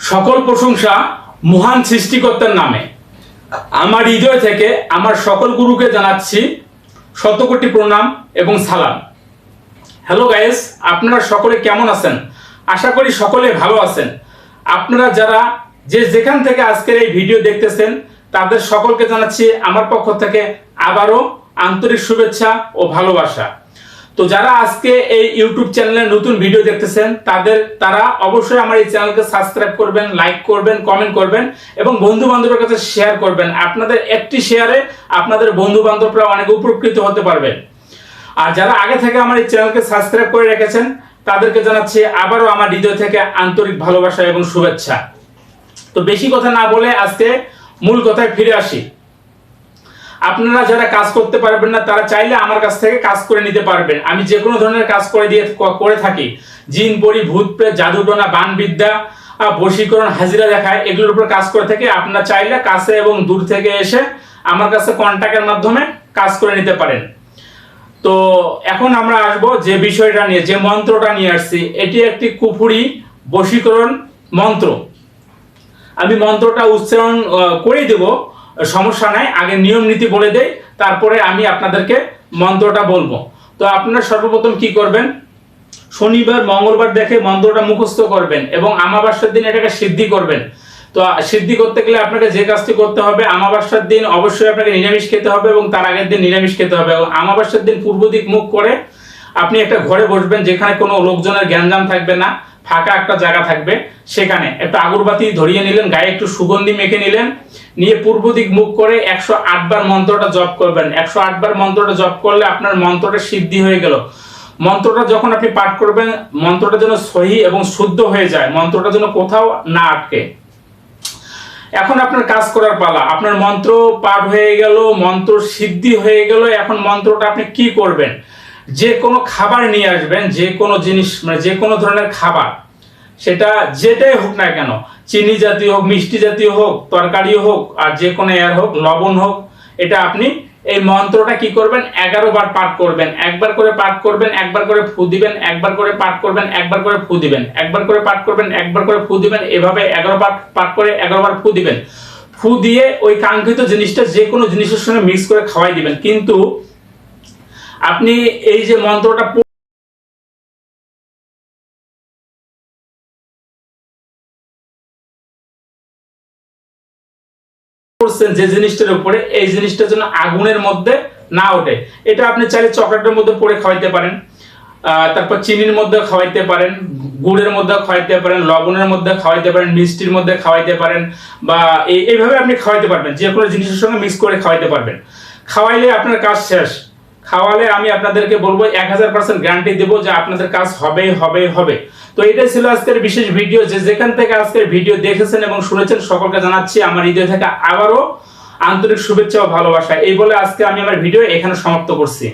সকল প্রশংসা মহান সৃষ্টিকর্তার নামে। আমার হৃদয় থেকে আমার সকল গুরুকে জানাচ্ছি শতকোটি প্রণাম এবং সালাম। হ্যালো গাইস, আপনারা সকলে কেমন আছেন? আশা করি সকলে ভালো আছেন। আপনারা যারা যেখান থেকে আজকের এই ভিডিও দেখতেছেন তাদের সকলকে জানাচ্ছি আমার পক্ষ থেকে আবারও আন্তরিক শুভেচ্ছা ও ভালোবাসা। তো যারা আজকে এই ইউটিউব চ্যানেলে নতুন ভিডিও দেখতেছেন তারা অবশ্যই আমার এই চ্যানেলকে সাবস্ক্রাইব করবেন, লাইক করবেন, কমেন্ট করবেন এবং বন্ধু বান্ধবের কাছে শেয়ার করবেন। আপনাদের একটি শেয়ারে আপনাদের বন্ধু বান্ধবরা অনেক উপকৃত হতে পারবেন। আর যারা আগে থেকে আমার এই চ্যানেলকে সাবস্ক্রাইব করে রেখেছেন তাদেরকে জানাচ্ছি আবারও আমার হৃদয় থেকে আন্তরিক ভালোবাসা এবং শুভেচ্ছা। তো বেশি কথা না বলে আজকে মূল কথায় ফিরে আসি। আপনারা যারা কাজ করতে পারবেন না তারা চাইলে আমার কাছ থেকে কাজ করে নিতে পারবেন। আমি যে কোনো ধরনের কাজ করে থাকি। জিন, পরি, ভূত, প্রেত, জাদুটোনা, বানবিদ্যা, বশীকরণ, হাজিরা দেখায়, এগুলোর উপর কাজ করে থাকি। আপনারা চাইলে কাছে এবং দূর থেকে এসে আমার কাছে কন্ট্যাক্টের মাধ্যমে কাজ করে নিতে পারেন। তো এখন আমরা আসবো যে বিষয়টা নিয়ে, যে মন্ত্রটা নিয়ে আসছি। এটি একটি কুফুরি বশীকরণ মন্ত্র। আমি মন্ত্রটা উচ্চারণ করেই দেব, সমস্যা নাই। আগে নিয়ম নীতি বলে দেই, তারপরে আমি আপনাদেরকে মন্ত্রটা বলবো। তো আপনারা সর্বপ্রথম কি করবেন, শনিবার মঙ্গলবার দেখে মন্ত্রটা মুখস্থ করবেন এবং আমাবস্যার দিন এটাকে সিদ্ধি করবেন। তো সিদ্ধি করতে গেলে আপনাকে যে কাজটি করতে হবে, আমাবস্যার দিন অবশ্যই আপনাকে নিরামিষ খেতে হবে এবং তার আগের দিন নিরামিষ খেতে হবে। এবং আমাবস্যার দিন পূর্ব দিক মুখ করে আপনি একটা ঘরে বসবেন যেখানে কোনো লোকজনের গ্যাঞ্জাম থাকবে না, ফাঁকা একটা জায়গা থাকবে। সেখানে একটা আগরবাতি ধরিয়ে নিলেন, গায়ে একটু সুগন্ধি মেখে নিলেন, নিয়ে পূর্ব দিক মুখ করে 108 বার মন্ত্রটা জপ করবেন। 108 বার মন্ত্রটা জপ করলে আপনার মন্ত্রটা সিদ্ধি হয়ে গেল। মন্ত্রটা যখন আপনি পাঠ করবেন, মন্ত্রটা যেন সহি এবং শুদ্ধ হয়ে যায়, মন্ত্রটা যেন কোথাও না আটকে। এখন আপনার কাজ করার পালা। আপনার মন্ত্র পাঠ হয়ে গেল, মন্ত্র সিদ্ধি হয়ে গেল। এখন মন্ত্রটা আপনি কি করবেন, যে কোনো খাবার নিয়ে আসবেন, যে কোনো জিনিস, মানে যে কোনো ধরনের খাবার, সেটা যেটাই হোক না কেন, চিনি জাতীয় হোক, মিষ্টি জাতীয় হোক, তরকারি হোক, আর যে কোনো এয়ার হোক, লবণ হোক, এটা আপনি এই মন্ত্রটা কি করবেন, 11 বার পাঠ করবেন। একবার করে পাঠ করবেন, একবার করে ফু দিবেন, একবার করে পাঠ করবেন, একবার করে ফু দিবেন, একবার করে পাঠ করবেন, একবার করে ফু দিবেন। এভাবে 11 বার পাঠ করে 11 বার ফু দিবেন। ফু দিয়ে ওই কাঙ্ক্ষিত জিনিসটা যে কোনো জিনিসের সঙ্গে মিক্স করে খাওয়াই দিবেন। কিন্তু আপনি এই যে মন্ত্রটা করছেন যে জিনিসটার উপরে, এই জিনিসটা যেন আগুনের মধ্যে না ওঠে। এটা আপনি চাইলে চকলেটের মধ্যে পরে খাওয়াইতে পারেন, তারপর চিনির মধ্যে খাওয়াইতে পারেন, গুড়ের মধ্যে খাওয়াইতে পারেন, লবণের মধ্যে খাওয়াইতে পারেন, মিষ্টির মধ্যে খাওয়াইতে পারেন, বা এইভাবে আপনি খাওয়াইতে পারবেন। যে কোনো জিনিসের সঙ্গে মিক্স করে খাওয়াইতে পারবেন। খাওয়াইলে আপনার কাজ শেষ। খাওয়ালে আমি আপনাদেরকে বলবো 1000% গ্যারান্টি দেবো যে আপনাদের কাজ হবে হবে হবে। তো এটাই ছিল আজকের বিশেষ ভিডিও। যেখান থেকে আজকের ভিডিও দেখেছেন এবং শুনেছেন সকলকে জানাচ্ছি আমার হৃদয় থেকে আবারও আন্তরিক শুভেচ্ছা ও ভালোবাসা। এই বলে আজকে আমি আমার ভিডিও এখানে সমাপ্ত করছি।